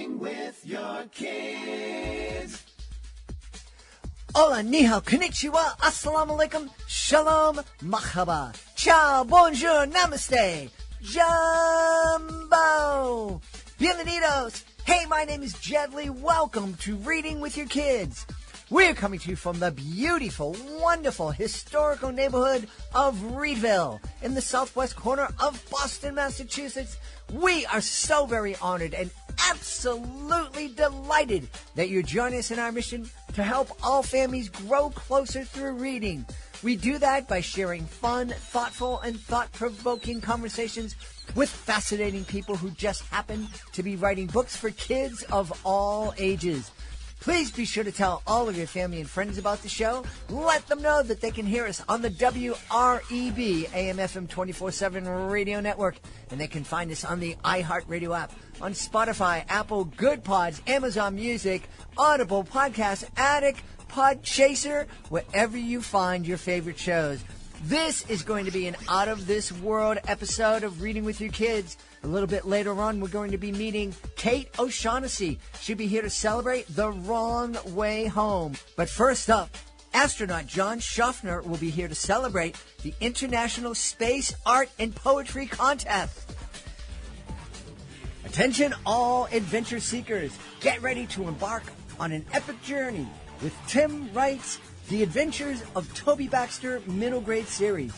Reading with your kids. Hola, ni hao, konnichiwa, assalamu alaikum, shalom, mahaba, ciao, bonjour, namaste, jumbo, bienvenidos. Hey, my name is Jedley. Welcome to Reading with Your Kids. We're coming to you from the beautiful, wonderful, historical neighborhood of Reedville in the southwest corner of Boston, Massachusetts. We are so very honored and absolutely delighted that you're joining us in our mission to help all families grow closer through reading. We do that by sharing fun, thoughtful, and thought-provoking conversations with fascinating people who just happen to be writing books for kids of all ages. Please be sure to tell all of your family and friends about the show. Let them know that they can hear us on the WREB AM/FM 24/7 radio network. And they can find us on the iHeartRadio app, on Spotify, Apple, Good Pods, Amazon Music, Audible, Podcast Addict, Podchaser, wherever you find your favorite shows. This is going to be an out-of-this-world episode of Reading with Your Kids. A little bit later on, we're going to be meeting Kate O'Shaughnessy. She'll be here to celebrate The Wrong Way Home. But first up, Astronaut John Schaffner will be here to celebrate the International Space Art and Poetry Contest. Attention all adventure seekers. Get ready to embark on an epic journey with Tim Wright's The Adventures of Toby Baxter middle grade series.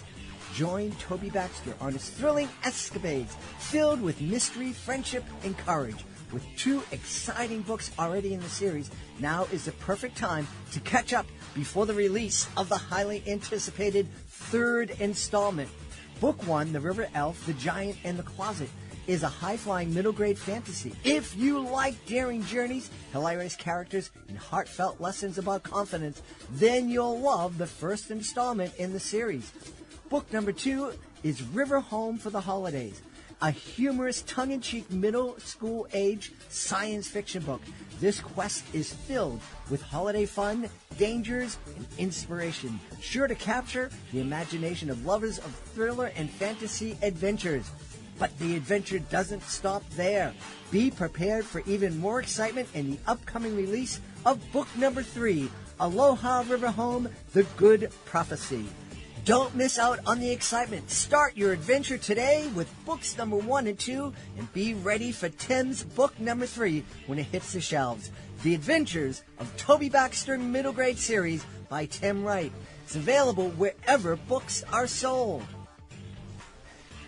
Join Toby Baxter on his thrilling escapades filled with mystery, friendship, and courage. With 2 exciting books already in the series, now is the perfect time to catch up before the release of the highly anticipated 3rd installment. Book 1, The River Elf, The Giant, and the Closet, is a high-flying middle-grade fantasy. If you like daring journeys, hilarious characters, and heartfelt lessons about confidence, then you'll love the 1st installment in the series. Book number 2 is River Home for the Holidays, a humorous, tongue-in-cheek middle school-age science fiction book. This quest is filled with holiday fun, dangers, and inspiration, sure to capture the imagination of lovers of thriller and fantasy adventures. But the adventure doesn't stop there. Be prepared for even more excitement in the upcoming release of book number 3, Aloha River Home, The Good Prophecy. Don't miss out on the excitement. Start your adventure today with books number 1 and 2 and be ready for Tim's book number 3 when it hits the shelves. The Adventures of Toby Baxter Middle Grade Series by Tim Wright. It's available wherever books are sold.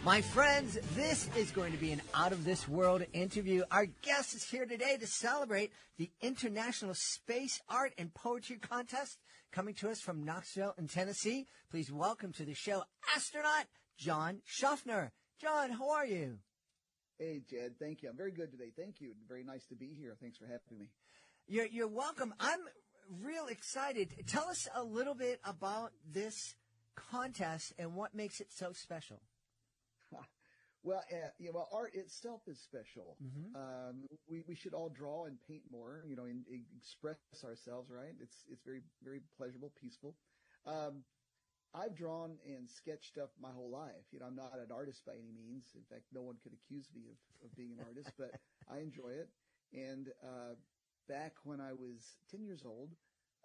My friends, this is going to be an out-of-this-world interview. Our guest is here today to celebrate the International Space Art and Poetry Contest coming to us from Knoxville in Tennessee. Please welcome to the show, Astronaut John Schaffner. John, how are you? Hey, Jed. Thank you. I'm very good today. Thank you. Very nice to be here. Thanks for having me. You're welcome. I'm real excited. Tell us a little bit about this contest and what makes it so special. Well, art itself is special. Mm-hmm. We should all draw and paint more, and express ourselves, right? It's very, very pleasurable, peaceful. I've drawn and sketched stuff my whole life. I'm not an artist by any means. In fact, no one could accuse me of being an artist, but I enjoy it. And back when I was 10 years old,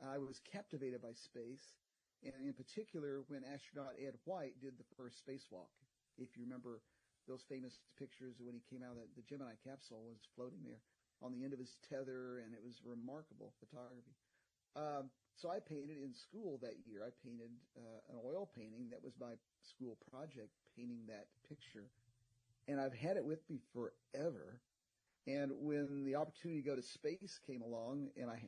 I was captivated by space, and in particular when astronaut Ed White did the first spacewalk. If you remember those famous pictures when he came out of the Gemini capsule was floating there on the end of his tether, and it was remarkable photography. So I painted in school that year. I painted an oil painting. That was my school project, painting that picture. And I've had it with me forever. And when the opportunity to go to space came along, and I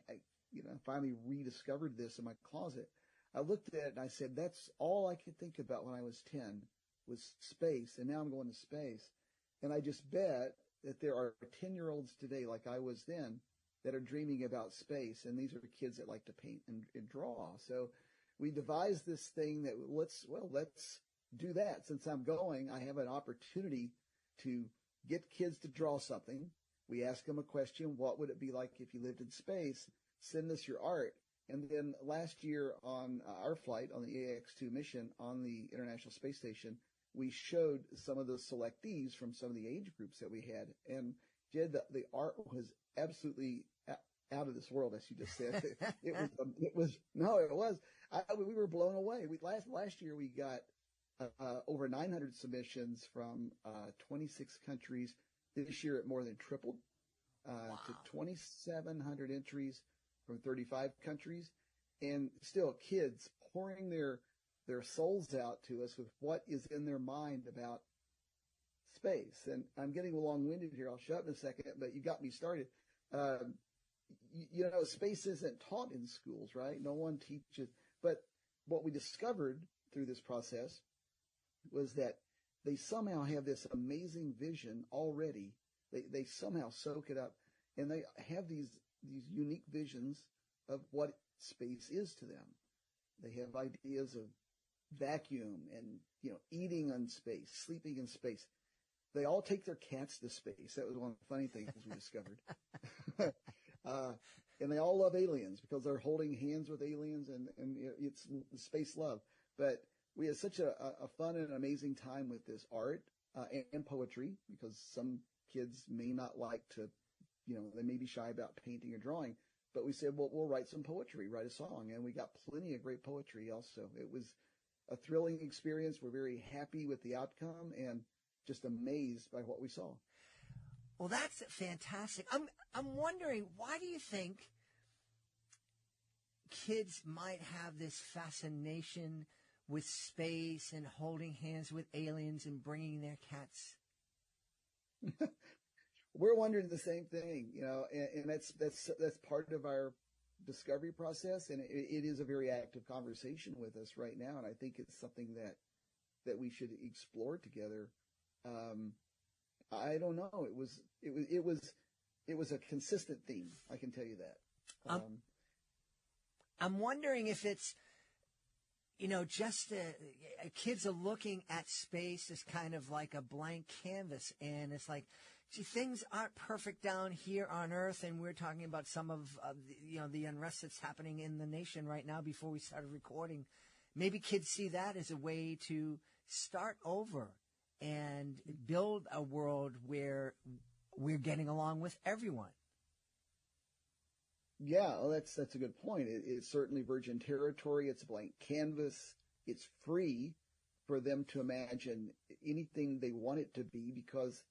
finally rediscovered this in my closet, I looked at it and I said, that's all I could think about when I was 10 was space. And now I'm going to space. And I just bet that there are 10-year-olds today, like I was then, that are dreaming about space. And these are kids that like to paint and draw. So we devised this thing that let's do that. Since I'm going, I have an opportunity to get kids to draw something. We ask them a question. What would it be like if you lived in space? Send us your art. And then last year on our flight on the AX-2 mission on the International Space Station, we showed some of the selectees from some of the age groups that we had. And Jed, the art was absolutely out of this world, as you just said. It was, no, it was. We were blown away. Last year we got over 900 submissions from 26 countries. This year it more than tripled to 2,700 entries from 35 countries, and still kids pouring their souls out to us with what is in their mind about space. And I'm getting long-winded here. I'll shut up in a second, but you got me started. Space isn't taught in schools, right? No one teaches. But what we discovered through this process was that they somehow have this amazing vision already. They somehow soak it up, and they have these unique visions of what space is to them. They have ideas of vacuum and, eating in space, sleeping in space. They all take their cats to space. That was one of the funny things we discovered. And they all love aliens because they're holding hands with aliens, and it's space love. But we had such a fun and amazing time with this art and poetry, because some kids may not like to, they may be shy about painting or drawing. But we said, well, we'll write some poetry, write a song. And we got plenty of great poetry also. It was a thrilling experience. We're very happy with the outcome and just amazed by what we saw. Well, that's fantastic. I'm wondering, why do you think kids might have this fascination with space and holding hands with aliens and bringing their cats? We're wondering the same thing, and that's part of our discovery process, and it is a very active conversation with us right now, and I think it's something that we should explore together. I don't know. It was a consistent theme. I can tell you that. I'm wondering if it's, just kids are looking at space as kind of like a blank canvas, and it's like, gee, things aren't perfect down here on Earth, and we're talking about some of the unrest that's happening in the nation right now. Before we started recording, maybe kids see that as a way to start over and build a world where we're getting along with everyone. Yeah, well, that's a good point. It's certainly virgin territory. It's a blank canvas. It's free for them to imagine anything they want it to be, because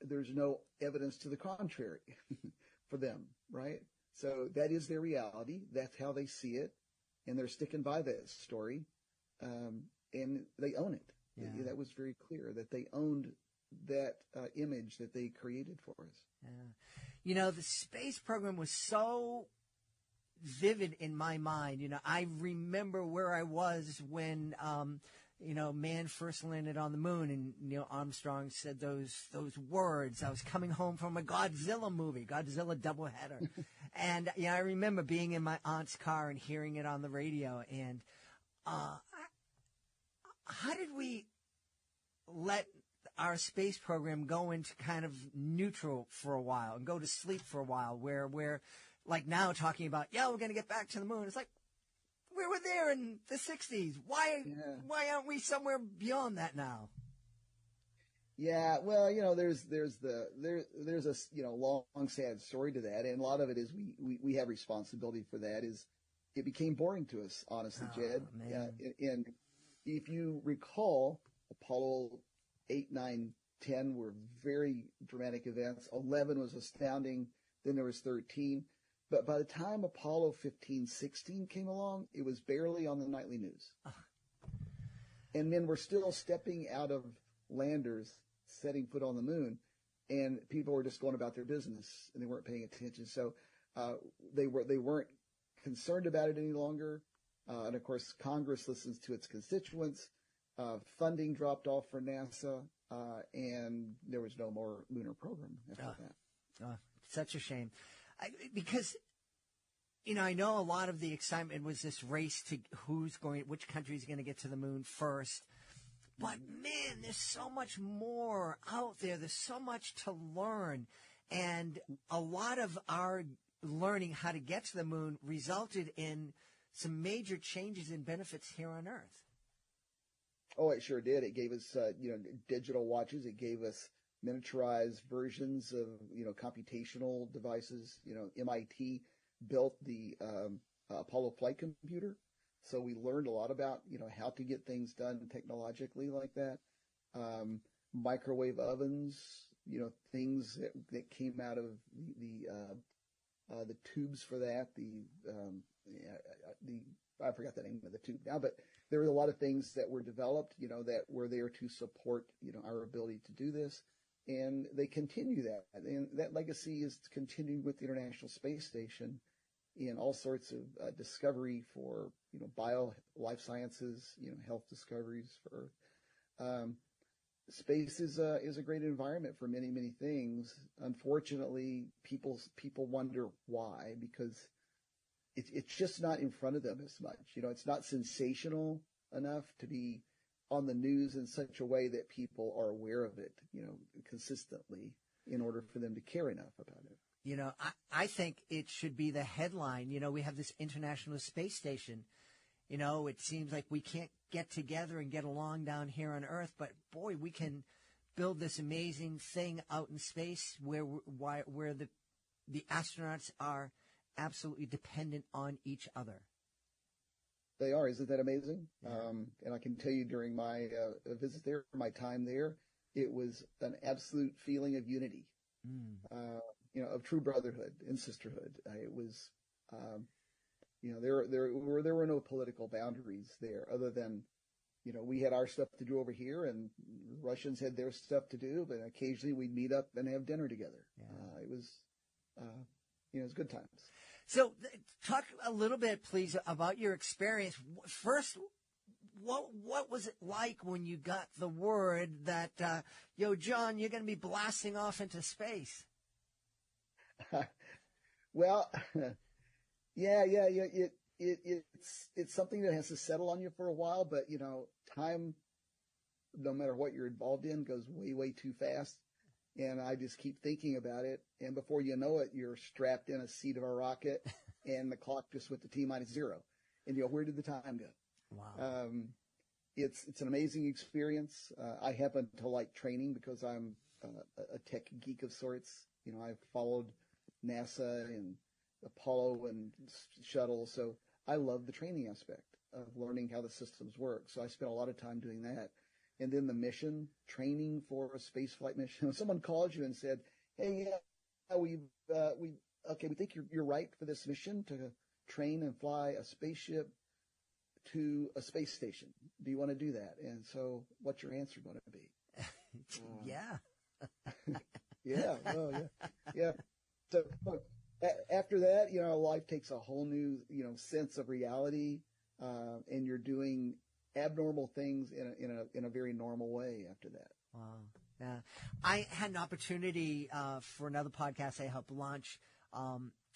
there's no evidence to the contrary for them, right? So that is their reality. That's how they see it, and they're sticking by that story, and they own it. Yeah. That was very clear, that they owned that image that they created for us. Yeah. The space program was so vivid in my mind. I remember where I was when, man first landed on the moon, and Neil Armstrong said those words. I was coming home from a Godzilla movie, Godzilla doubleheader. And, I remember being in my aunt's car and hearing it on the radio. And how did we let our space program go into kind of neutral for a while and go to sleep for a while, where we're like now talking about, we're going to get back to the moon? It's like, we were there in the 60s. Why aren't we somewhere beyond that now? Yeah, well, there's a long sad story to that, and a lot of it is we have responsibility for that. Is it became boring to us, honestly, Jed. And if you recall, Apollo 8, 9, 10 were very dramatic events. 11 was astounding. Then there was 13. But by the time Apollo 15, 16 came along, it was barely on the nightly news. And men were still stepping out of landers, setting foot on the moon, and people were just going about their business, and they weren't paying attention. So they weren't concerned about it any longer. And of course, Congress listens to its constituents. Funding dropped off for NASA, and there was no more lunar program after that. Such a shame. Because, I know a lot of the excitement was this race to which country is going to get to the moon first. But, man, there's so much more out there. There's so much to learn. And a lot of our learning how to get to the moon resulted in some major changes and benefits here on Earth. Oh, it sure did. It gave us, digital watches. It gave us miniaturized versions of, computational devices. MIT built the Apollo flight computer. So we learned a lot about, how to get things done technologically like that. Microwave ovens, things that came out of the tubes for that. I forgot the name of the tube now, but there were a lot of things that were developed, that were there to support, our ability to do this. And they continue that. And that legacy is continuing with the International Space Station in all sorts of discovery for, bio, life sciences, health discoveries for Earth. Space is a great environment for many, many things. Unfortunately, people wonder why, because it's just not in front of them as much. It's not sensational enough to be on the news in such a way that people are aware of it, consistently in order for them to care enough about it. I think it should be the headline. We have this International Space Station. It seems like we can't get together and get along down here on Earth, but boy, we can build this amazing thing out in space where the astronauts are absolutely dependent on each other. They are. Isn't that amazing? Yeah. And I can tell you during my visit there, my time there, it was an absolute feeling of unity, of true brotherhood and sisterhood. It was, there were no political boundaries there other than, we had our stuff to do over here and the Russians had their stuff to do, but occasionally we'd meet up and have dinner together. Yeah. It was good times. So talk a little bit, please, about your experience. First, what was it like when you got the word that, John, you're going to be blasting off into space? Well, yeah. It's something that has to settle on you for a while, but, time, no matter what you're involved in, goes way, way too fast. And I just keep thinking about it. And before you know it, you're strapped in a seat of a rocket and the clock just went to T-0. And where did the time go? Wow. It's an amazing experience. I happen to like training because I'm a tech geek of sorts. I've followed NASA and Apollo and shuttle. So I love the training aspect of learning how the systems work. So I spent a lot of time doing that. And then the mission, training for a space flight mission. When someone called you and said, "Hey, we think you're right for this mission to train and fly a spaceship to a space station. Do you want to do that?" And so, what's your answer going to be? Yeah. Yeah. Oh, yeah. So after that, life takes a whole new, sense of reality, and you're doing abnormal things in a very normal way after that. Wow. Yeah. I had an opportunity for another podcast I helped launch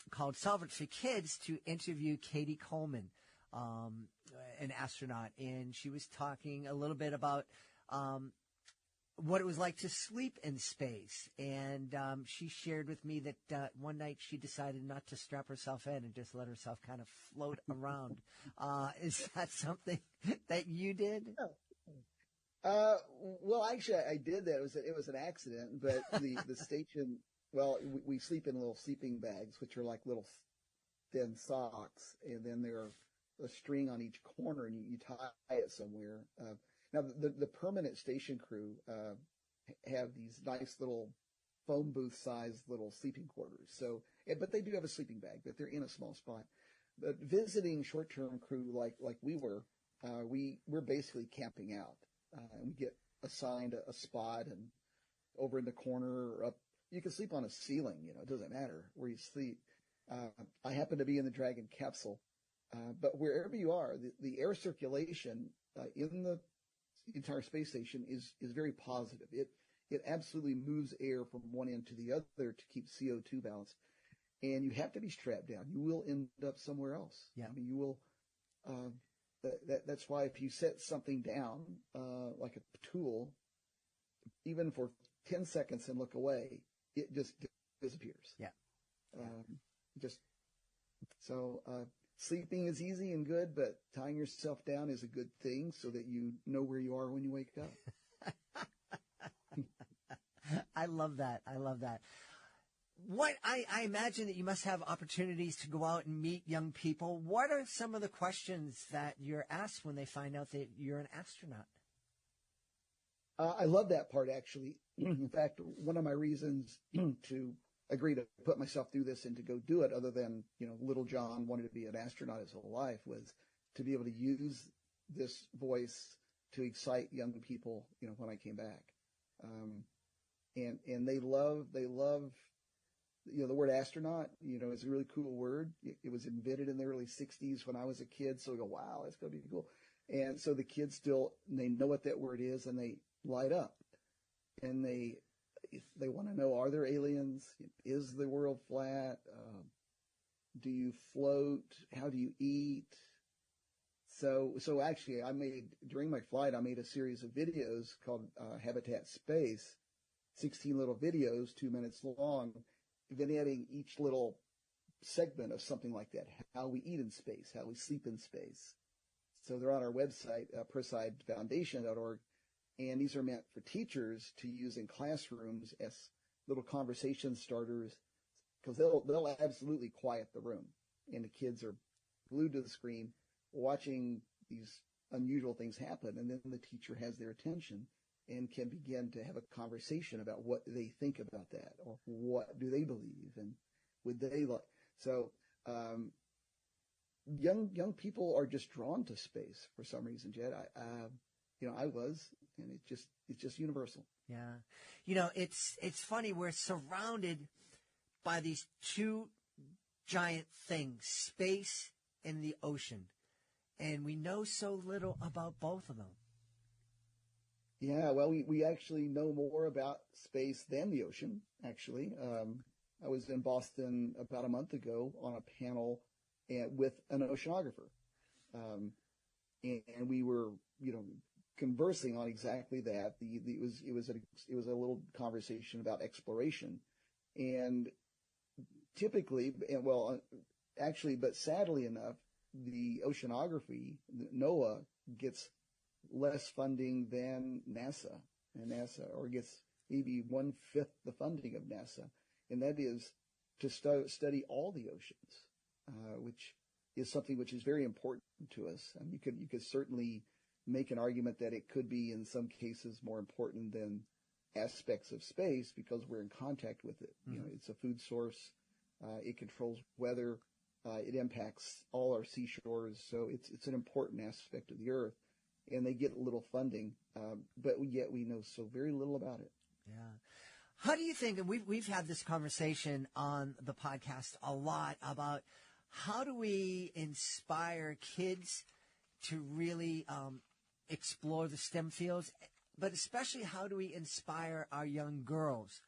called Solve It for Kids to interview Katie Coleman, an astronaut, and she was talking a little bit about what it was like to sleep in space. And she shared with me that one night she decided not to strap herself in and just let herself kind of float around. Is that something that you did? Well, actually, I did that. It was an accident, but the station, well, we sleep in little sleeping bags, which are like little thin socks, and then there are a string on each corner, and you tie it somewhere. Now, the permanent station crew have these nice little phone booth sized little sleeping quarters. So, but they do have a sleeping bag, but they're in a small spot. But visiting short-term crew like we were, we're basically camping out. And we get assigned a spot, and over in the corner or up, you can sleep on a ceiling, it doesn't matter where you sleep. I happen to be in the Dragon capsule, but wherever you are, the air circulation in the entire space station is very positive. It absolutely moves air from one end to the other to keep CO2 balanced. And you have to be strapped down. You will end up somewhere else. Yeah. I mean, you will, that's why if you set something down, like a tool, even for 10 seconds and look away, it just disappears. Yeah. Sleeping is easy and good, but tying yourself down is a good thing so that you know where you are when you wake up. I love that. I love that. What I imagine that you must have opportunities to go out and meet young people. What are some of the questions that you're asked when they find out that you're an astronaut? I love that part, actually. In fact, one of my reasons to agree to put myself through this and to go do it, other than, little John wanted to be an astronaut his whole life, was to be able to use this voice to excite young people, when I came back. And they love, the word astronaut, is a really cool word. It was invented in the early 60s when I was a kid. So we go, wow, that's going to be cool. And so the kids they know what that word is, and they light up. And they want to know, are there aliens? Is the world flat? Do you float? How do you eat? So actually, during my flight, I made a series of videos called Habitat Space, 16 little videos, 2 minutes long, vignetting each little segment of something like that, how we eat in space, how we sleep in space. So they're on our website, persidefoundation.org, and these are meant for teachers to use in classrooms as little conversation starters, because they'll absolutely quiet the room, and the kids are glued to the screen watching these unusual things happen, and then the teacher has their attention and can begin to have a conversation about what they think about that, or what do they believe, and would they like. So young people are just drawn to space for some reason, Jed. I was, and it's just universal. Yeah. It's funny. We're surrounded by these two giant things, space and the ocean, and we know so little about both of them. Yeah, well, we actually know more about space than the ocean, actually. I was in Boston about a month ago on a panel with an oceanographer. And we were, conversing on exactly that. It was a little conversation about exploration. And typically, but sadly enough, the oceanography, NOAA, gets less funding than NASA, or gets maybe 1/5 the funding of NASA, and that is to study all the oceans, which is something which is very important to us. And you could certainly make an argument that it could be in some cases more important than aspects of space, because we're in contact with it. Mm-hmm. It's a food source, it controls weather, it impacts all our seashores, so it's an important aspect of the Earth. And they get little funding, but yet we know so very little about it. Yeah. How do you think, and we've had this conversation on the podcast a lot, about how do we inspire kids to really explore the STEM fields, but especially how do we inspire our young girls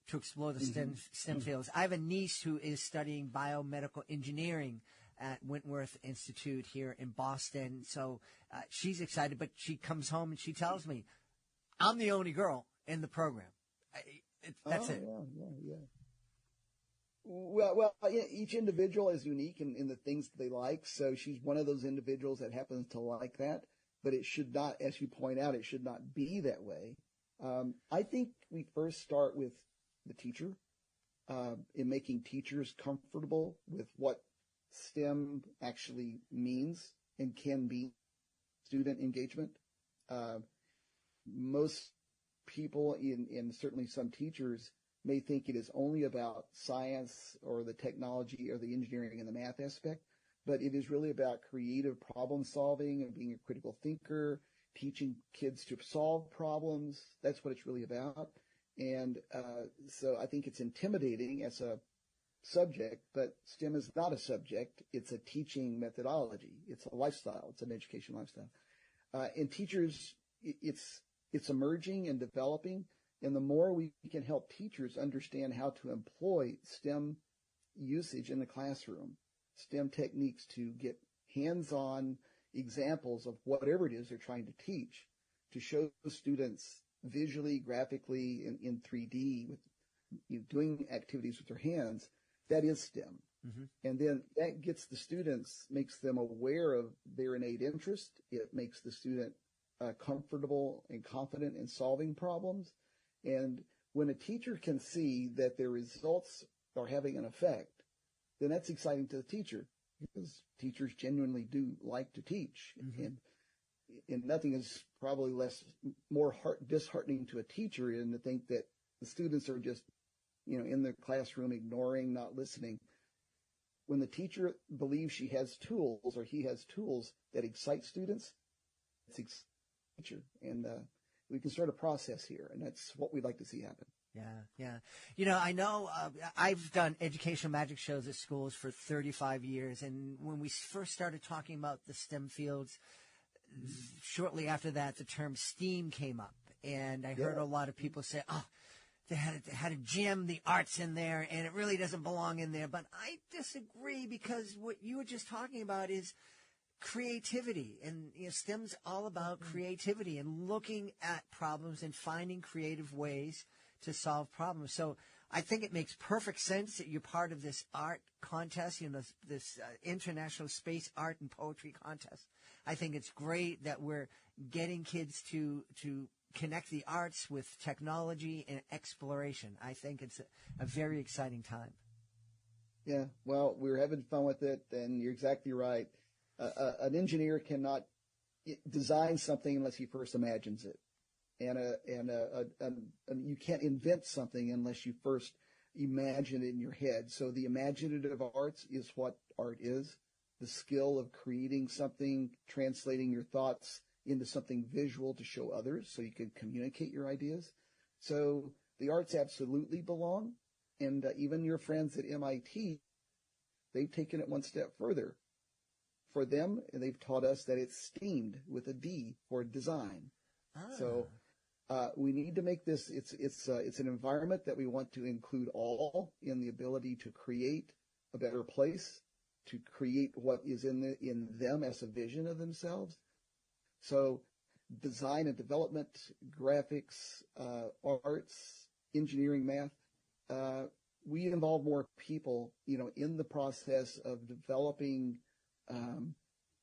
to explore the STEM fields? I have a niece who is studying biomedical engineering at Wentworth Institute here in Boston. So she's excited, but she comes home and she tells me, I'm the only girl in the program. That's it. Yeah. Well, each individual is unique in the things that they like. So she's one of those individuals that happens to like that. But it should not, as you point out, it should not be that way. I think we first start with the teacher, in making teachers comfortable with what STEM actually means and can be student engagement. Most people, and certainly some teachers, may think it is only about science or the technology or the engineering and the math aspect, but it is really about creative problem solving and being a critical thinker, teaching kids to solve problems. That's what it's really about. And so I think it's intimidating as a subject, but STEM is not a subject. It's a teaching methodology. It's a lifestyle. It's an education lifestyle. And teachers, it's emerging and developing. And the more we can help teachers understand how to employ STEM usage in the classroom, STEM techniques to get hands-on examples of whatever it is they're trying to teach, to show students visually, graphically, in 3D, with doing activities with their hands, that is STEM. Mm-hmm. And then that gets the students, makes them aware of their innate interest. It makes the student comfortable and confident in solving problems. And when a teacher can see that their results are having an effect, then that's exciting to the teacher, because teachers genuinely do like to teach. And nothing is probably more disheartening to a teacher than to think that the students are just, in the classroom ignoring, not listening. When the teacher believes she has tools or he has tools that excite students, it's teacher. And we can start a process here, and that's what we'd like to see happen. Yeah. I know I've done educational magic shows at schools for 35 years, and when we first started talking about the STEM fields, shortly after that, the term STEAM came up, and I heard a lot of people say, they had to jam the arts in there, and it really doesn't belong in there. But I disagree, because what you were just talking about is creativity, and STEM's all about creativity and looking at problems and finding creative ways to solve problems. So I think it makes perfect sense that you're part of this art contest, this International Space Art and Poetry Contest. I think it's great that we're getting kids to connect the arts with technology and exploration. I think it's a very exciting time. Yeah, well, we're having fun with it, and you're exactly right. An engineer cannot design something unless he first imagines it. And you can't invent something unless you first imagine it in your head. So the imaginative arts is what art is. The skill of creating something, translating your thoughts into something visual to show others so you can communicate your ideas. So the arts absolutely belong. And even your friends at MIT, they've taken it one step further. For them, they've taught us that it's STEAMed with a D for design. So we need to make this, it's an environment that we want to include all in the ability to create a better place, to create what is in them as a vision of themselves. So design and development, graphics, arts, engineering, math, we involve more people, in the process of developing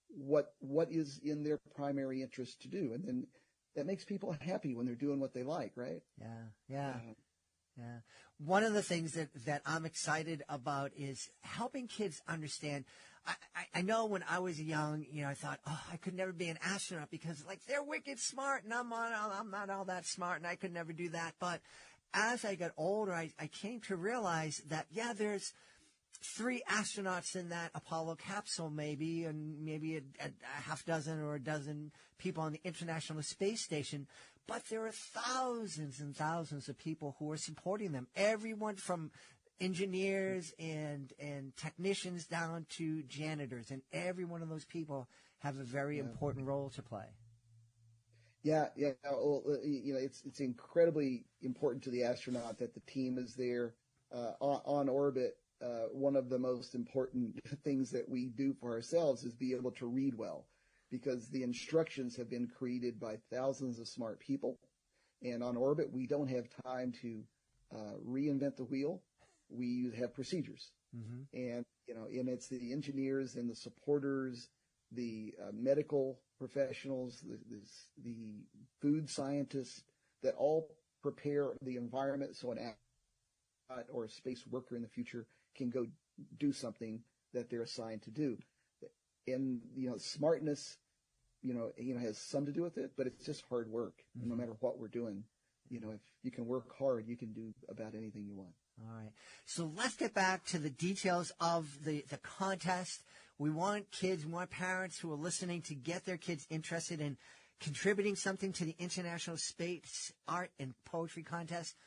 what is in their primary interest to do. And then that makes people happy when they're doing what they like, right? Yeah. One of the things that I'm excited about is helping kids understand. I know when I was young, I thought, I could never be an astronaut because they're wicked smart and I'm not all that smart and I could never do that. But as I got older, I came to realize that, there's 3 astronauts in that Apollo capsule maybe, and maybe a half dozen or a dozen people on the International Space Station. But there are thousands and thousands of people who are supporting them. Everyone from engineers and technicians down to janitors. And every one of those people have a very important role to play. Yeah. Well, it's incredibly important to the astronaut that the team is there on orbit. One of the most important things that we do for ourselves is be able to read well, because the instructions have been created by thousands of smart people. And on orbit, we don't have time to reinvent the wheel. We have procedures. And it's the engineers and the supporters, the medical professionals, the food scientists that all prepare the environment so an astronaut or a space worker in the future can go do something that they're assigned to do. And, smartness, has some to do with it, but it's just hard work. No matter what we're doing, if you can work hard, you can do about anything you want. All right. So let's get back to the details of the contest. We want parents who are listening to get their kids interested in contributing something to the International Space Art and Poetry Contest.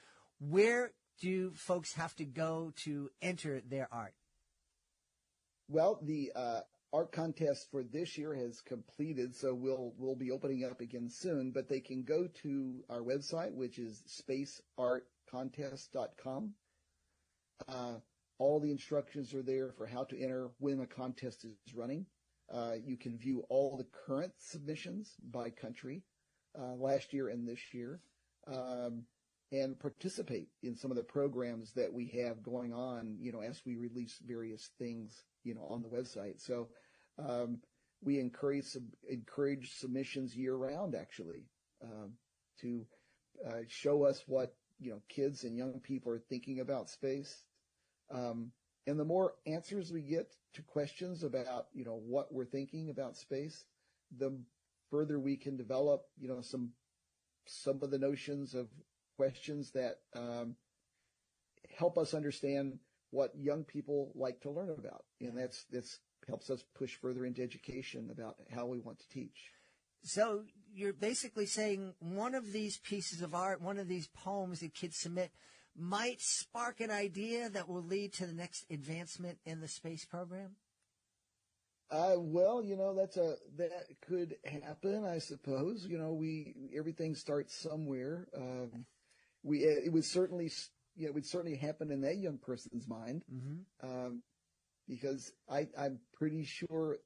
Where do folks have to go to enter their art? Well, the art contest for this year has completed, so we'll be opening up again soon. But they can go to our website, which is spaceartcontest.com. All the instructions are there for how to enter when a contest is running. You can view all the current submissions by country, last year and this year. And participate in some of the programs that we have going on, as we release various things, on the website. So we encourage submissions year round, actually, to show us what kids and young people are thinking about space. And the more answers we get to questions about, what we're thinking about space, the further we can develop, some of the notions of questions that help us understand what young people like to learn about. And that's helps us push further into education about how we want to teach. So you're basically saying one of these pieces of art, one of these poems that kids submit might spark an idea that will lead to the next advancement in the space program? Well, that could happen, I suppose. Everything starts somewhere. It would certainly happen in that young person's mind. Mm-hmm. Because I'm pretty sure,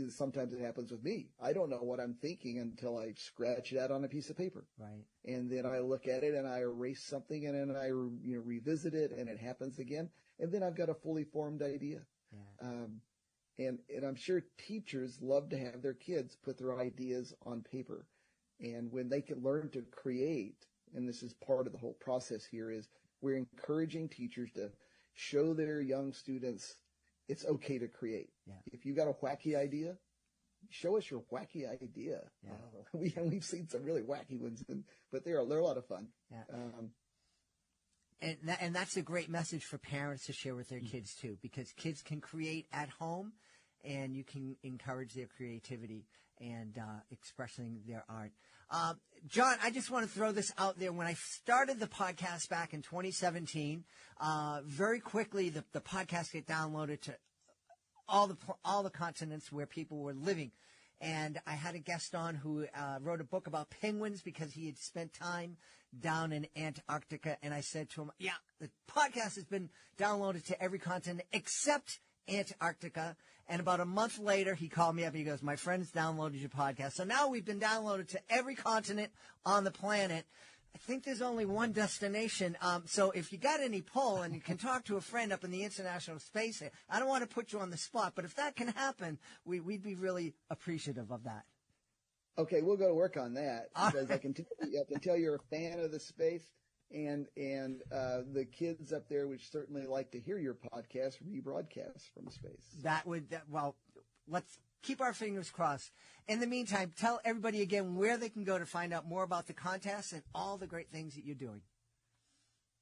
sometimes it happens with me. I don't know what I'm thinking until I scratch it out on a piece of paper. Right. And then I look at it and I erase something and then I, revisit it and it happens again. And then I've got a fully formed idea. Yeah. And I'm sure teachers love to have their kids put their ideas on paper. And when they can learn to create, and this is part of the whole process here, is we're encouraging teachers to show their young students it's okay to create. Yeah. If you got a wacky idea, show us your wacky idea. Yeah. We've seen some really wacky ones, but they're a lot of fun. Yeah. And that's a great message for parents to share with their kids too, because kids can create at home, and you can encourage their creativity and expressing their art. John, I just want to throw this out there. When I started the podcast back in 2017, very quickly the podcast got downloaded to all the continents where people were living. And I had a guest on who wrote a book about penguins because he had spent time down in Antarctica. And I said to him, yeah, the podcast has been downloaded to every continent except Antarctica. And about a month later, he called me up and he goes, my friends downloaded your podcast. So now we've been downloaded to every continent on the planet. I think there's only one destination. So if you got any pull and you can talk to a friend up in the International Space Station, I don't want to put you on the spot, but if that can happen, we'd be really appreciative of that. Okay, we'll go to work on that because I can tell you're a fan of the space, and the kids up there would certainly like to hear your podcast rebroadcast from space. Well, let's keep our fingers crossed. In the meantime, tell everybody again where they can go to find out more about the contest and all the great things that you're doing.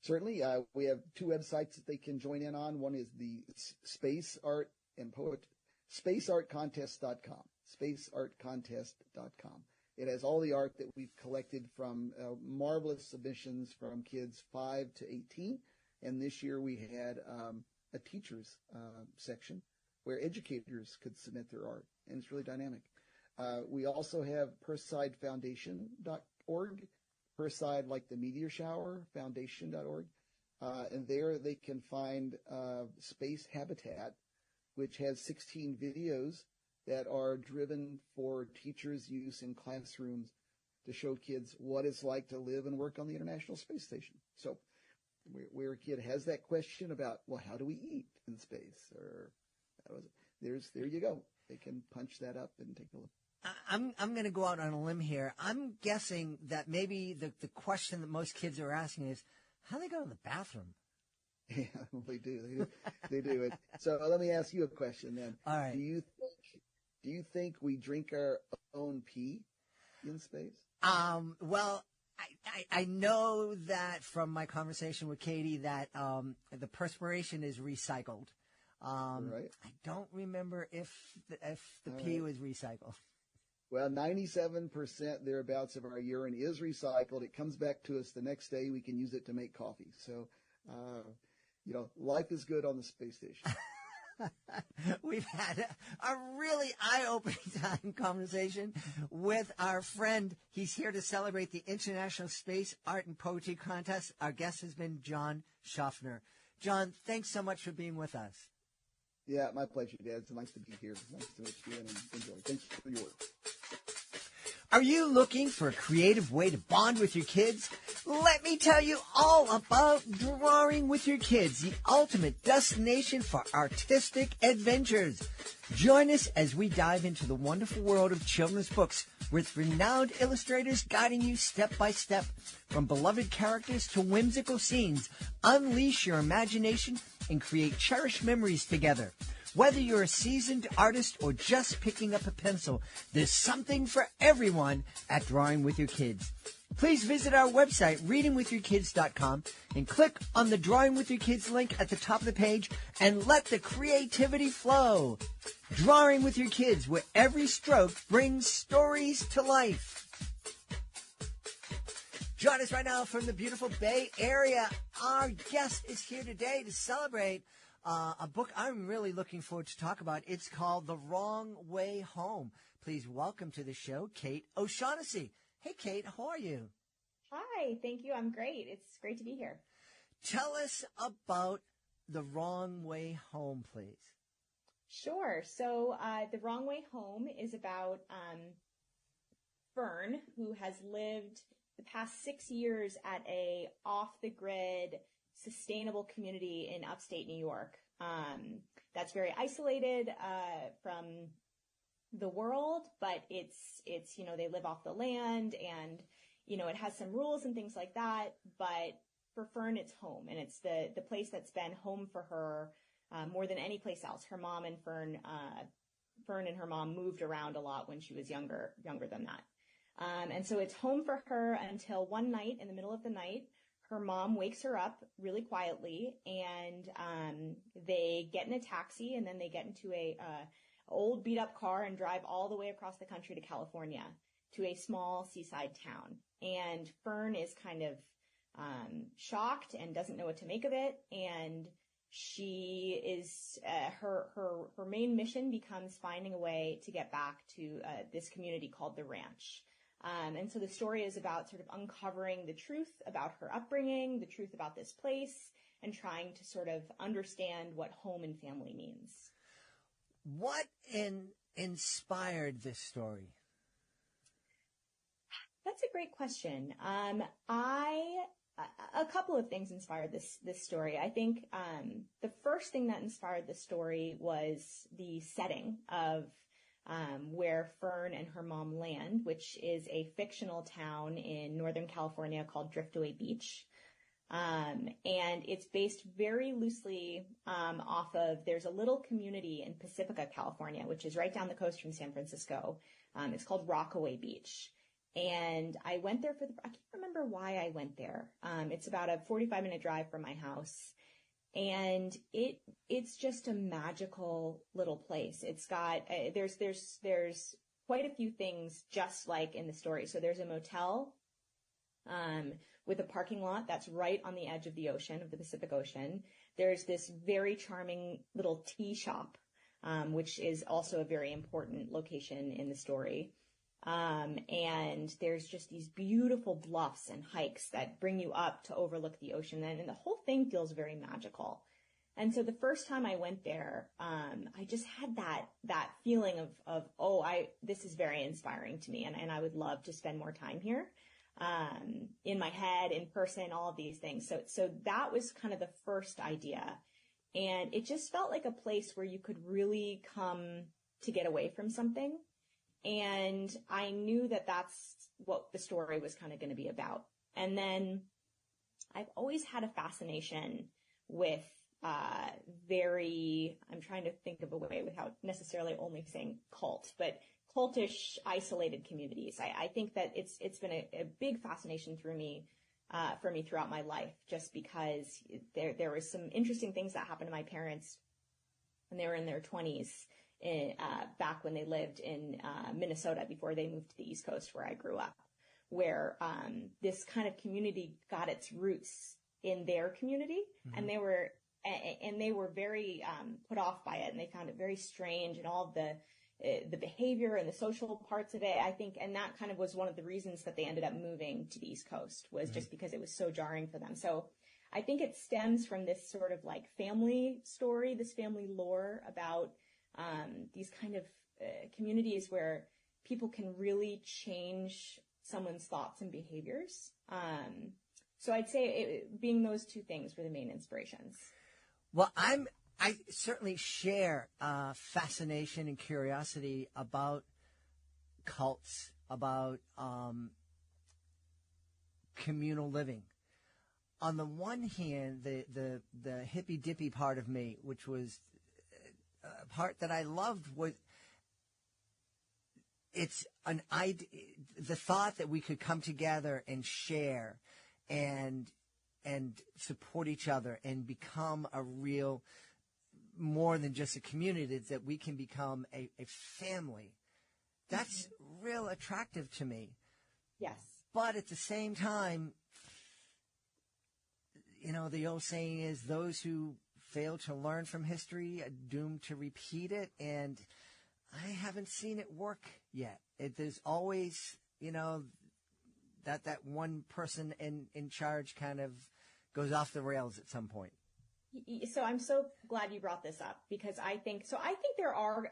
Certainly. We have two websites that they can join in on. One is the Space Art and Poet, spaceartcontest.com, spaceartcontest.com. It has all the art that we've collected from marvelous submissions from kids 5 to 18. And this year we had a teachers section where educators could submit their art, and it's really dynamic. We also have persidefoundation.org, Perside like the meteor shower, foundation.org. And there they can find Space Habitat, which has 16 videos that are driven for teachers' use in classrooms to show kids what it's like to live and work on the International Space Station. So where a kid has that question about, well, how do we eat in space? Or there you go. They can punch that up and take a look. I'm going to go out on a limb here. I'm guessing that maybe the question that most kids are asking is, how do they go to the bathroom? Yeah, well, they do. They do it. So let me ask you a question then. All right. Do you think we drink our own pee in space? Well, I know that from my conversation with Katie that the perspiration is recycled. Right. I don't remember if the pee was recycled. Well, 97% thereabouts of our urine is recycled. It comes back to us the next day. We can use it to make coffee. So, life is good on the space station. We've had a really eye-opening time conversation with our friend. He's here to celebrate the International Space Art and Poetry Contest. Our guest has been John Schaffner. John, thanks so much for being with us. Yeah, my pleasure, Dad. It's nice to be here. Nice to meet you and enjoy. Thanks for your work. Are you looking for a creative way to bond with your kids? Let me tell you all about Drawing with Your Kids, the ultimate destination for artistic adventures. Join us as we dive into the wonderful world of children's books with renowned illustrators guiding you step by step. From beloved characters to whimsical scenes, unleash your imagination and create cherished memories together. Whether you're a seasoned artist or just picking up a pencil, there's something for everyone at Drawing with Your Kids. Please visit our website, readingwithyourkids.com, and click on the Drawing with Your Kids link at the top of the page and let the creativity flow. Drawing with Your Kids, where every stroke brings stories to life. Join us right now from the beautiful Bay Area. Our guest is here today to celebrate a book I'm really looking forward to talk about. It's called The Wrong Way Home. Please welcome to the show, Kate O'Shaughnessy. Hey, Kate, how are you? Hi, thank you. I'm great. It's great to be here. Tell us about The Wrong Way Home, please. Sure. So The Wrong Way Home is about Fern, who has lived the past 6 years at a off-the-grid sustainable community in upstate New York. That's very isolated from the world, but it's they live off the land, and it has some rules and things like that. But for Fern, it's home, and it's the place that's been home for her more than any place else. Her mom and Fern and her mom moved around a lot when she was younger than that. And so it's home for her until one night, in the middle of the night, her mom wakes her up really quietly, and they get in a taxi, and then they get into a old beat-up car and drive all the way across the country to California, to a small seaside town. And Fern is kind of shocked and doesn't know what to make of it, and she is her main mission becomes finding a way to get back to this community called the Ranch. And so the story is about sort of uncovering the truth about her upbringing, the truth about this place, and trying to sort of understand what home and family means. What inspired this story? That's a great question. A couple of things inspired this story. I think the first thing that inspired the story was the setting of where Fern and her mom land, which is a fictional town in Northern California called Driftaway Beach. And it's based very loosely off of, there's a little community in Pacifica, California, which is right down the coast from San Francisco. It's called Rockaway Beach. And I went there I can't remember why I went there. It's about a 45-minute drive from my house. And it's just a magical little place. It's got, there's quite a few things just like in the story. So there's a motel, with a parking lot that's right on the edge of the ocean, of the Pacific Ocean. There's this very charming little tea shop, which is also a very important location in the story. And there's just these beautiful bluffs and hikes that bring you up to overlook the ocean. And the whole thing feels very magical. And so the first time I went there, I just had that feeling of this is very inspiring to me. And I would love to spend more time here, in my head, in person, all of these things. So that was kind of the first idea. And it just felt like a place where you could really come to get away from something. And I knew that that's what the story was kind of going to be about. And then I've always had a fascination with I'm trying to think of a way without necessarily only saying cult, but cultish, isolated communities. I think that it's been a big fascination for me throughout my life, just because there was some interesting things that happened to my parents when they were in their 20s. Back when they lived in Minnesota before they moved to the East Coast where I grew up, where this kind of community got its roots in their community, mm-hmm. and they were very put off by it, and they found it very strange, and all of the behavior and the social parts of it, I think, and that kind of was one of the reasons that they ended up moving to the East Coast, was mm-hmm. just because it was so jarring for them. So I think it stems from this sort of like family story, this family lore about these kind of communities where people can really change someone's thoughts and behaviors. So I'd say being those two things were the main inspirations. Well, I certainly share fascination and curiosity about cults, about communal living. On the one hand, the hippy dippy part of me, which was a part that I loved, was it's an idea, the thought that we could come together and share and support each other and become a real, more than just a community, that we can become a family. That's real attractive to me. Yes. But at the same time, you know, the old saying is those who fail to learn from history are doomed to repeat it. And I haven't seen it work yet. There's always, you know, that one person in charge kind of goes off the rails at some point. So I'm so glad you brought this up, because I think there are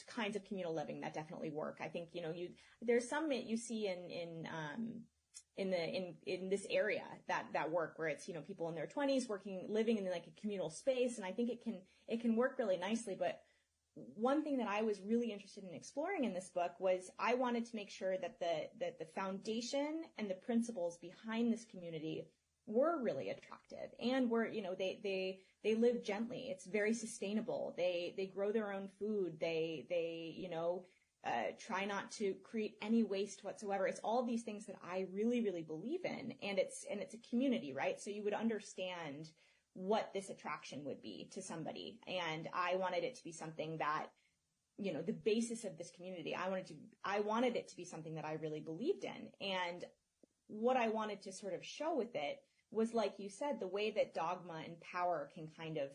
kinds of communal living that definitely work. I think, you know, there's some that you see in this area that work, where it's, you know, people in their 20s living in like a communal space. And I think it can work really nicely. But one thing that I was really interested in exploring in this book was I wanted to make sure that the foundation and the principles behind this community were really attractive, and were, you know, they live gently. It's very sustainable. They grow their own food. They you know, try not to create any waste whatsoever. It's all these things that I really, really believe in. And it's a community, right? So you would understand what this attraction would be to somebody. And I wanted it to be something that, you know, the basis of this community, I wanted it to be something that I really believed in. And what I wanted to sort of show with it was, like you said, the way that dogma and power can kind of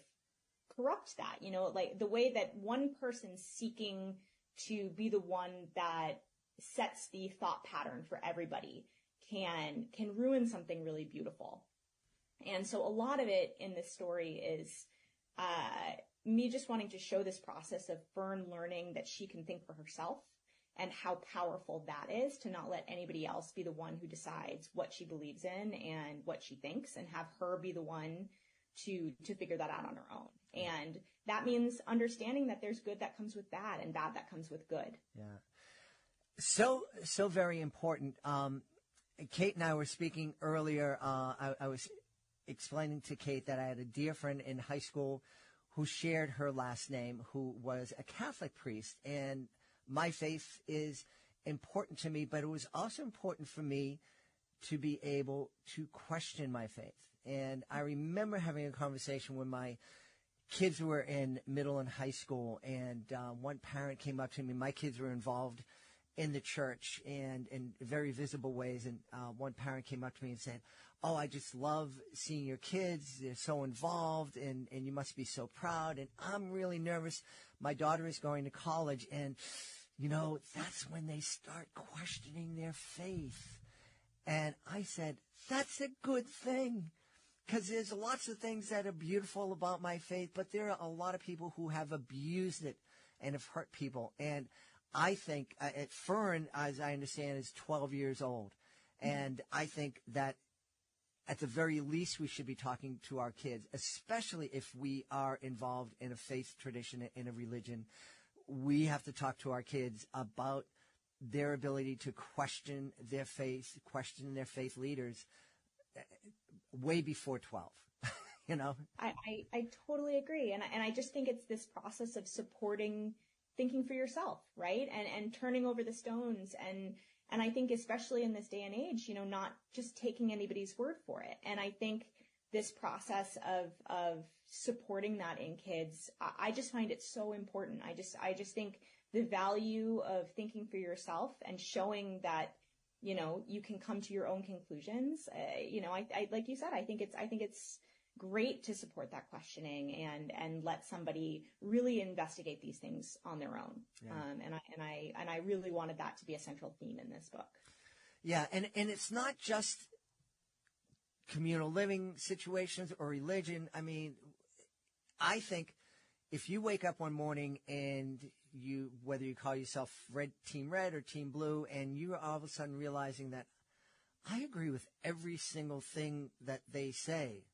corrupt that, you know, like the way that one person seeking to be the one that sets the thought pattern for everybody can ruin something really beautiful. And so a lot of it in this story is me just wanting to show this process of Fern learning that she can think for herself, and how powerful that is, to not let anybody else be the one who decides what she believes in and what she thinks, and have her be the one to figure that out on her own. And that means understanding that there's good that comes with bad, and bad that comes with good. Yeah. So very important. Kate and I were speaking earlier. I was explaining to Kate that I had a dear friend in high school who shared her last name, who was a Catholic priest. And my faith is important to me, but it was also important for me to be able to question my faith. And I remember having a conversation when my kids were in middle and high school, and one parent came up to me. My kids were involved in the church and in very visible ways, and one parent came up to me and said, "Oh, I just love seeing your kids. They're so involved, and you must be so proud. And I'm really nervous. My daughter is going to college, and, you know, that's when they start questioning their faith." And I said, that's a good thing, because there's lots of things that are beautiful about my faith, but there are a lot of people who have abused it and have hurt people. And I think Fern, as I understand, is 12 years old. And I think that at the very least, we should be talking to our kids, especially if we are involved in a faith tradition, in a religion. We have to talk to our kids about their ability to question their faith, question their faith leaders way before 12, you know? I totally agree. And I just think it's this process of supporting thinking for yourself, right? And turning over the stones. And I think especially in this day and age, you know, not just taking anybody's word for it. And I think this process of supporting that in kids, I just find it so important. I just think the value of thinking for yourself and showing that, you know, you can come to your own conclusions. You know, I like you said, I think it's great to support that questioning and let somebody really investigate these things on their own. Yeah. And I really wanted that to be a central theme in this book. Yeah. And it's not just communal living situations or religion. I mean, I think if you wake up one morning and whether you call yourself Team Red or Team Blue, and you are all of a sudden realizing that I agree with every single thing that they say,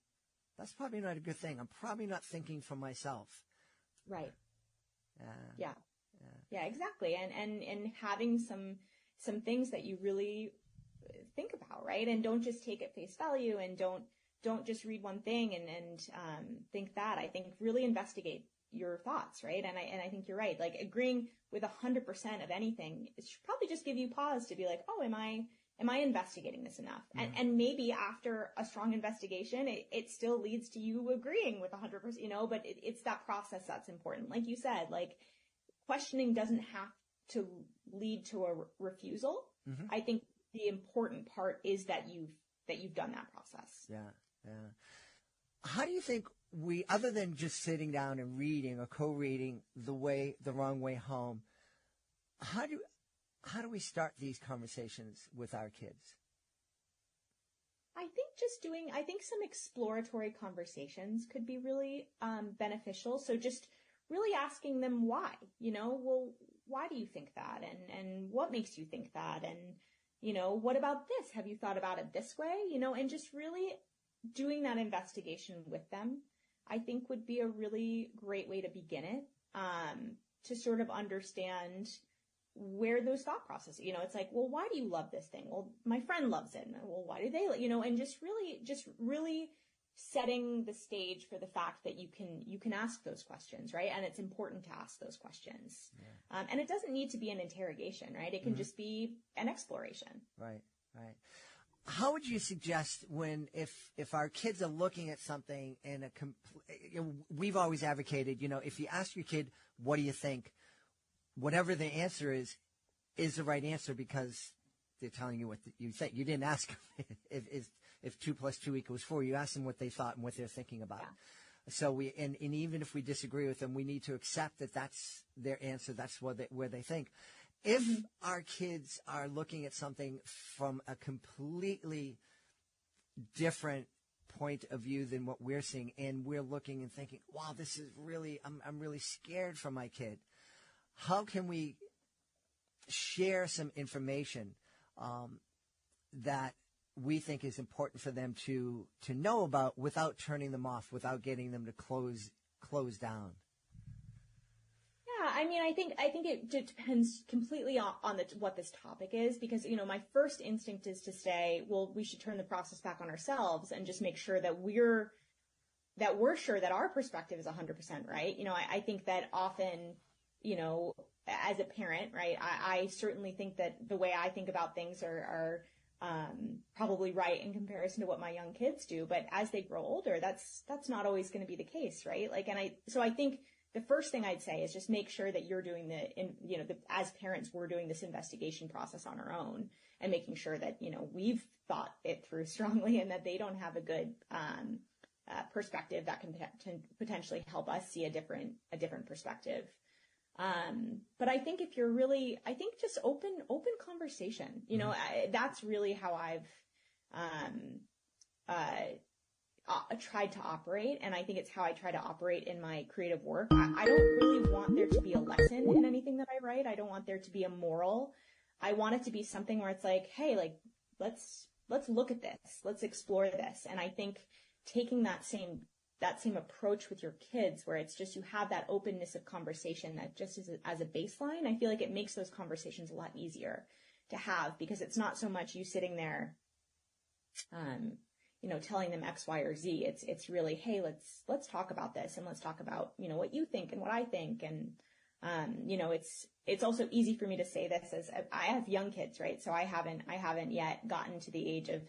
that's probably not a good thing. I'm probably not thinking for myself. Right. Yeah, exactly. And having some things that you really think about, right? And don't just take at face value, and don't just read one thing and think that. I think really investigate your thoughts, right? And I think you're right. Like, agreeing with 100% of anything, it should probably just give you pause to be like, oh, am I investigating this enough? Mm-hmm. And maybe after a strong investigation, it still leads to you agreeing with 100%, but it's that process that's important. Like you said, like, questioning doesn't have to lead to a refusal. Mm-hmm. I think the important part is that you've done that process. Yeah. How do you think other than just sitting down and reading or co-reading the wrong way home, how do we start these conversations with our kids? I think some exploratory conversations could be really beneficial. So just really asking them why, well, why do you think that? And what makes you think that? And, what about this? Have you thought about it this way? And just really doing that investigation with them, I think would be a really great way to begin it, to sort of understand where those thought processes, it's like, well, why do you love this thing? Well, my friend loves it. Well, why do they, and just really setting the stage for the fact that you can ask those questions, right? And it's important to ask those questions. Yeah. And it doesn't need to be an interrogation, right? It can just be an exploration. Right. How would you suggest if our kids are looking at something in we've always advocated, if you ask your kid, what do you think? Whatever the answer is the right answer, because they're telling you what you think. You didn't ask them if 2 + 2 = 4. You asked them what they thought and what they're thinking about. Yeah. So and even if we disagree with them, we need to accept that that's their answer. That's where they think. If our kids are looking at something from a completely different point of view than what we're seeing, and we're looking and thinking, wow, this is really, I'm really scared for my kid. How can we share some information that we think is important for them to know about without turning them off, without getting them to close down? Yeah, I think it depends completely on what this topic is, because, my first instinct is to say, well, we should turn the process back on ourselves and just make sure that we're sure that our perspective is 100% right. I think that often, as a parent, right, I certainly think that the way I think about things are probably right in comparison to what my young kids do. But as they grow older, that's not always going to be the case, right? Like, so I think the first thing I'd say is just make sure that you're doing as parents, we're doing this investigation process on our own, and making sure that, we've thought it through strongly, and that they don't have a good perspective that can potentially help us see a different perspective. But I think if you're really, just open conversation, that's really how I've, tried to operate. And I think it's how I try to operate in my creative work. I don't really want there to be a lesson in anything that I write. I don't want there to be a moral. I want it to be something where it's like, hey, like, let's look at this. Let's explore this. And I think taking that same approach with your kids, where it's just, you have that openness of conversation that just is as a baseline, I feel like it makes those conversations a lot easier to have, because it's not so much you sitting there, telling them X, Y, or Z. It's really, hey, let's talk about this, and let's talk about, what you think and what I think. And, it's also easy for me to say this as I have young kids, right? So I haven't yet gotten to the age of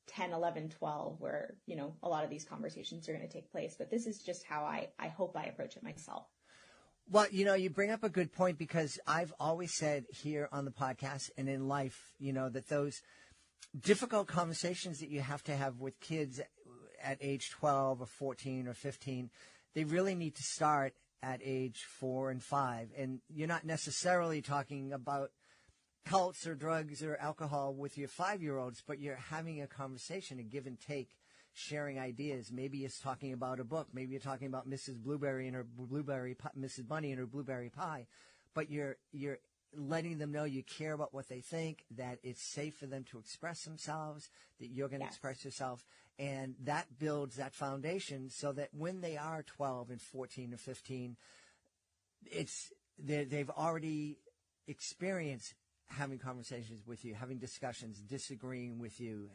10, 11, 12, where, a lot of these conversations are going to take place. But this is just how I hope I approach it myself. Well, you bring up a good point, because I've always said here on the podcast and in life, that those difficult conversations that you have to have with kids at age 12 or 14 or 15, they really need to start at age 4 and 5. And you're not necessarily talking about cults or drugs or alcohol with your 5-year-olds, but you're having a conversation, a give and take, sharing ideas. Maybe it's talking about a book. Maybe you're talking about Mrs. Blueberry and her blueberry pie, Mrs. Bunny and her blueberry pie, but you're letting them know you care about what they think, that it's safe for them to express themselves, that you're going to express yourself. And that builds that foundation so that when they are 12 and 14 or 15, they've already experienced having conversations with you, having discussions, disagreeing with you,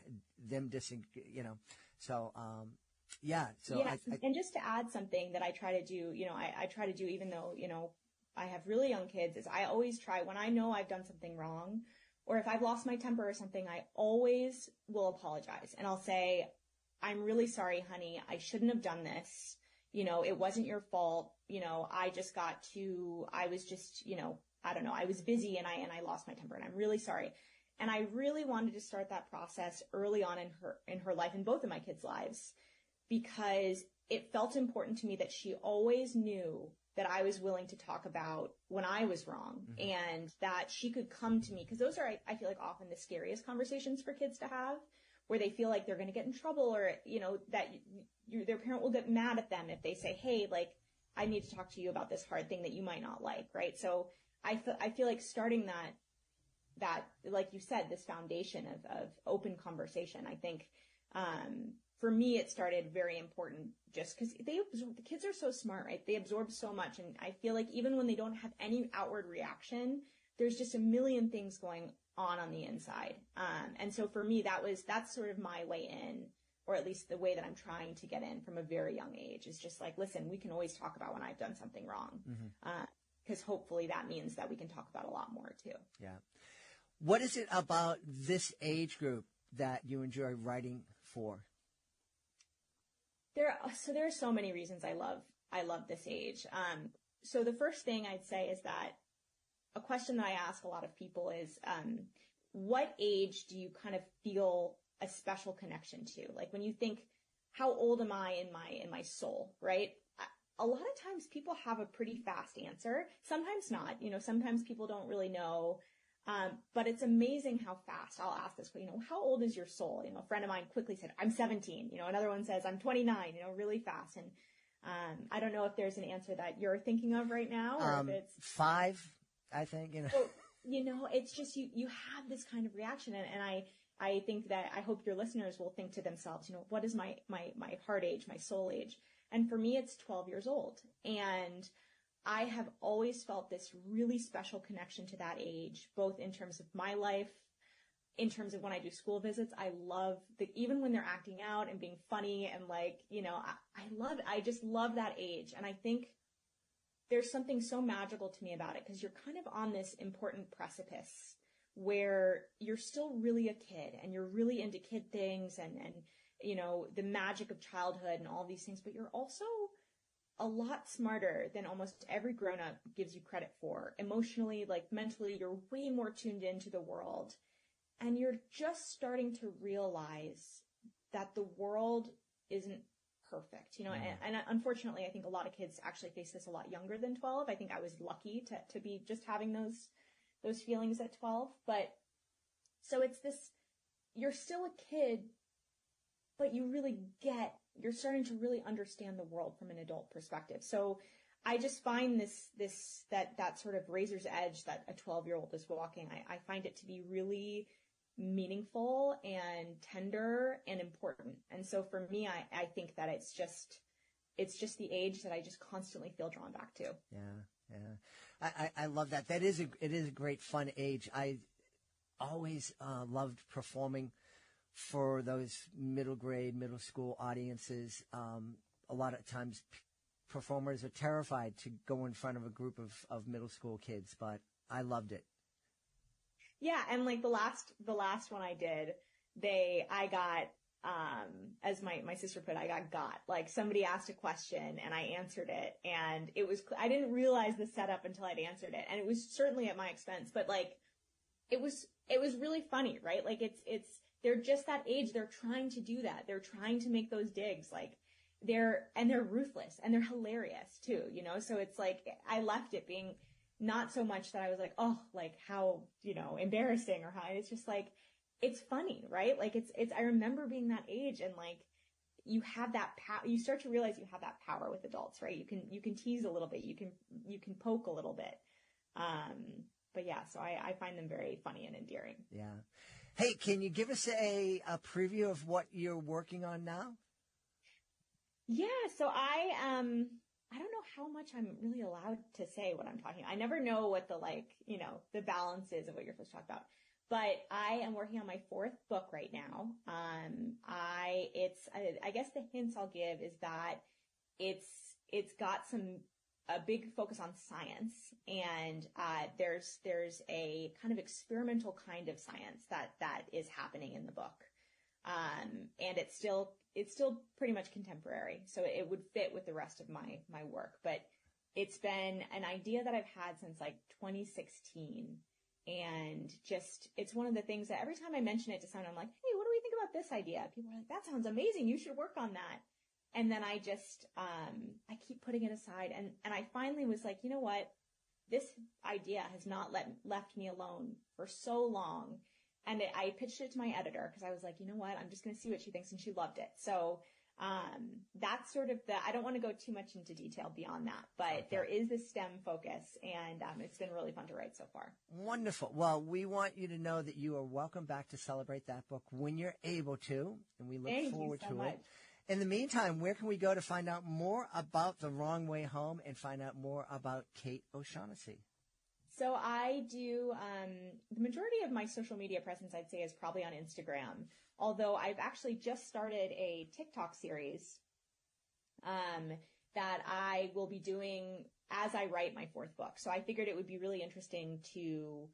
them So, and just to add something that I try to do, I try to do, even though, I have really young kids, is I always try, when I know I've done something wrong, or if I've lost my temper or something, I always will apologize. And I'll say, I'm really sorry, honey. I shouldn't have done this. It wasn't your fault. I was just, I don't know. I was busy and I lost my temper, and I'm really sorry. And I really wanted to start that process early on in her life, in both of my kids' lives, because it felt important to me that she always knew that I was willing to talk about when I was wrong, and that she could come to me. Because those are, I feel like, often the scariest conversations for kids to have, where they feel like they're going to get in trouble, or, that their parent will get mad at them if they say, hey, like, I need to talk to you about this hard thing that you might not like, right? So I feel like starting that, like you said, this foundation of open conversation, I think, for me, it started very important just because the kids are so smart, right? They absorb so much. And I feel like even when they don't have any outward reaction, there's just a million things going on the inside. And so for me, that's sort of my way in, or at least the way that I'm trying to get in from a very young age, is just like, listen, we can always talk about when I've done something wrong. Because hopefully that means that we can talk about a lot more too. Yeah. What is it about this age group that you enjoy writing for? There are so many reasons I love this age. So the first thing I'd say is that a question that I ask a lot of people is, what age do you kind of feel a special connection to? Like when you think, how old am I in my soul, right? A lot of times people have a pretty fast answer. Sometimes not, sometimes people don't really know. But it's amazing how fast I'll ask this, how old is your soul? A friend of mine quickly said, I'm 17. Another one says, I'm 29, really fast. And, I don't know if there's an answer that you're thinking of right now, or if it's 5, I think, So, it's just, you have this kind of reaction. And I think that I hope your listeners will think to themselves, what is my heart age, my soul age? And for me, it's 12 years old. And I have always felt this really special connection to that age, both in terms of my life, in terms of when I do school visits. I love even when they're acting out and being funny and I just love that age. And I think there's something so magical to me about it, because you're kind of on this important precipice where you're still really a kid and you're really into kid things and the magic of childhood and all these things, but you're also a lot smarter than almost every grown-up gives you credit for. Emotionally, mentally, you're way more tuned into the world. And you're just starting to realize that the world isn't perfect, and unfortunately, I think a lot of kids actually face this a lot younger than 12. I think I was lucky to be just having those feelings at 12. But so it's this, you're still a kid, but you're starting to really understand the world from an adult perspective. So I just find that sort of razor's edge that a 12-year-old is walking, I find it to be really meaningful and tender and important. And so for me, I think that it's just the age that I just constantly feel drawn back to. Yeah. I love that. It is a great fun age. I always loved performing for those middle school audiences. A lot of times performers are terrified to go in front of a group of middle school kids, but I loved it. Yeah. And the last one I did, I got, as my sister put, I got, somebody asked a question and I answered it, and I didn't realize the setup until I'd answered it. And it was certainly at my expense, but it was really funny, right? They're just that age. They're trying to do that. They're trying to make those digs. They're ruthless and they're hilarious too, So it's I left it being not so much that I was how, embarrassing or how. It's just it's funny, right? I remember being that age and you have that power. You start to realize you have that power with adults, right? You can tease a little bit. You can poke a little bit. But yeah, so I find them very funny and endearing. Yeah. Hey, can you give us a preview of what you're working on now? Yeah, so I don't know how much I'm really allowed to say what I'm talking about. I never know what the balance is of what you're supposed to talk about. But I am working on my 4th book right now. I guess the hints I'll give is that it's got a big focus on science, and there's a kind of experimental kind of science that is happening in the book. And it's still pretty much contemporary, so it would fit with the rest of my work. But it's been an idea that I've had since like 2016, and just it's one of the things that every time I mention it to someone, I'm like, hey, what do we think about this idea? People are like, that sounds amazing. You should work on that. And then I just I keep putting it aside, and I finally was like, you know what? This idea has not left me alone for so long. And I pitched it to my editor because I was like, you know what? I'm just going to see what she thinks. And she loved it. So that's sort of I don't want to go too much into detail beyond that, but okay. There is this STEM focus, and it's been really fun to write so far. Wonderful. Well, we want you to know that you are welcome back to celebrate that book when you're able to, and we look forward to it. In the meantime, where can we go to find out more about The Wrong Way Home and find out more about Kate O'Shaughnessy? So I do, the majority of my social media presence, I'd say, is probably on Instagram. Although I've actually just started a TikTok series that I will be doing as I write my 4th book. So I figured it would be really interesting to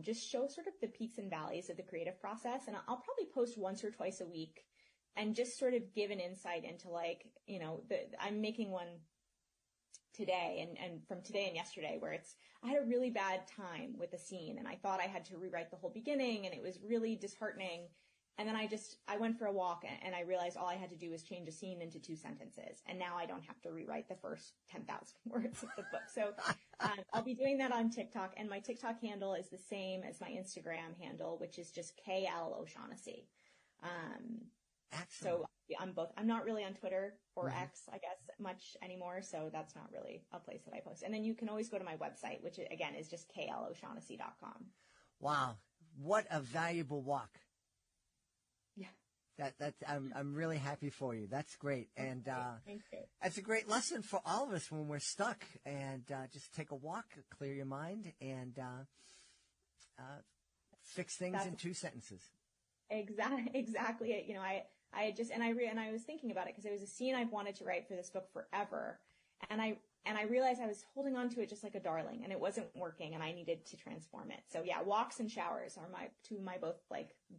just show sort of the peaks and valleys of the creative process. And I'll probably post once or twice a week and just sort of give an insight into I'm making one today and from today and yesterday where I had a really bad time with a scene, and I thought I had to rewrite the whole beginning, and it was really disheartening. And then I went for a walk, and I realized all I had to do was change a scene into 2 sentences. And now I don't have to rewrite the first 10,000 words of the book. So I'll be doing that on TikTok, and my TikTok handle is the same as my Instagram handle, which is just KL O'Shaughnessy. Excellent. So I'm not really on Twitter or X, I guess, much anymore. So that's not really a place that I post. And then you can always go to my website, which again is just klo'Shaughnessy.com. Wow. What a valuable walk. Yeah. I'm really happy for you. That's great. And, Thank you. That's a great lesson for all of us when we're stuck, and, just take a walk, clear your mind, and, fix things in 2 sentences. Exactly. You know, I was thinking about it because it was a scene I've wanted to write for this book forever. And I realized I was holding on to it just like a darling, and it wasn't working, and I needed to transform it. So yeah, walks and showers are my both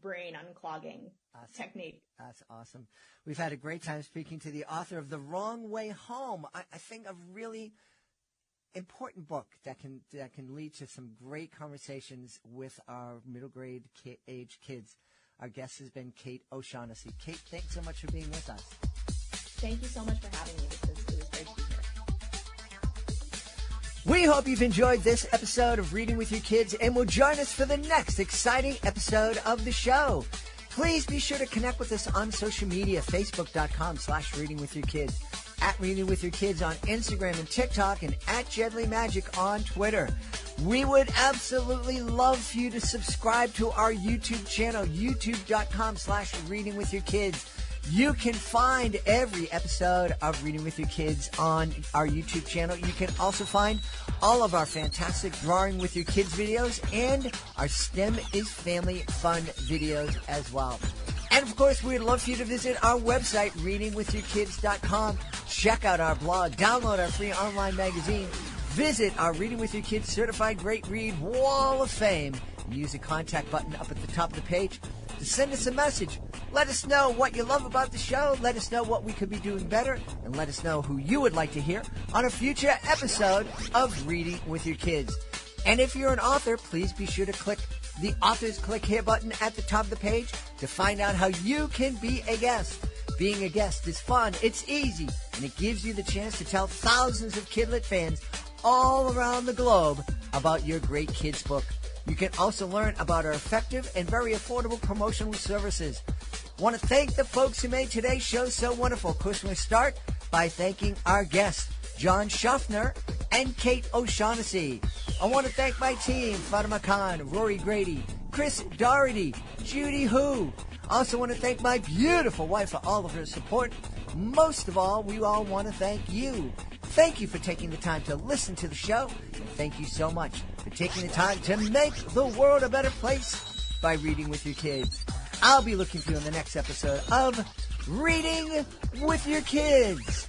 brain unclogging technique. That's awesome. We've had a great time speaking to the author of The Wrong Way Home. I think a really important book that can lead to some great conversations with our middle grade age kids. Our guest has been Kate O'Shaughnessy. Kate, thanks so much for being with us. Thank you so much for having me. It was great to be here. We hope you've enjoyed this episode of Reading with Your Kids and will join us for the next exciting episode of the show. Please be sure to connect with us on social media, facebook.com/readingwithyourkids, at Reading With Your Kids on Instagram and TikTok, and at Jedley Magic on Twitter. We would absolutely love for you to subscribe to our YouTube channel, youtube.com/readingwithyourkids. You can find every episode of Reading with Your Kids on our YouTube channel. You can also find all of our fantastic Drawing with Your Kids videos and our STEM is Family Fun videos as well. And, of course, we'd love for you to visit our website, readingwithyourkids.com. Check out our blog, download our free online magazine, visit our Reading with Your Kids Certified Great Read Wall of Fame, and use the contact button up at the top of the page to send us a message. Let us know what you love about the show, let us know what we could be doing better, and let us know who you would like to hear on a future episode of Reading with Your Kids. And if you're an author, please be sure to click the Authors Click Here button at the top of the page to find out how you can be a guest. Being a guest is fun, it's easy, and it gives you the chance to tell thousands of Kidlit fans all around the globe about your great kids book. You can also learn about our effective and very affordable promotional services. Want to thank the folks who made today's show so wonderful. Of course, we're going to start by thanking our guests, John Schaffner and Kate O'Shaughnessy. I want to thank my team, Fatima Khan, Rory Grady, Chris Doherty, Judy Hu. I also want to thank my beautiful wife for all of her support. Most of all, we all want to thank you. Thank you for taking the time to listen to the show. And thank you so much for taking the time to make the world a better place by reading with your kids. I'll be looking for you in the next episode of Reading with Your Kids.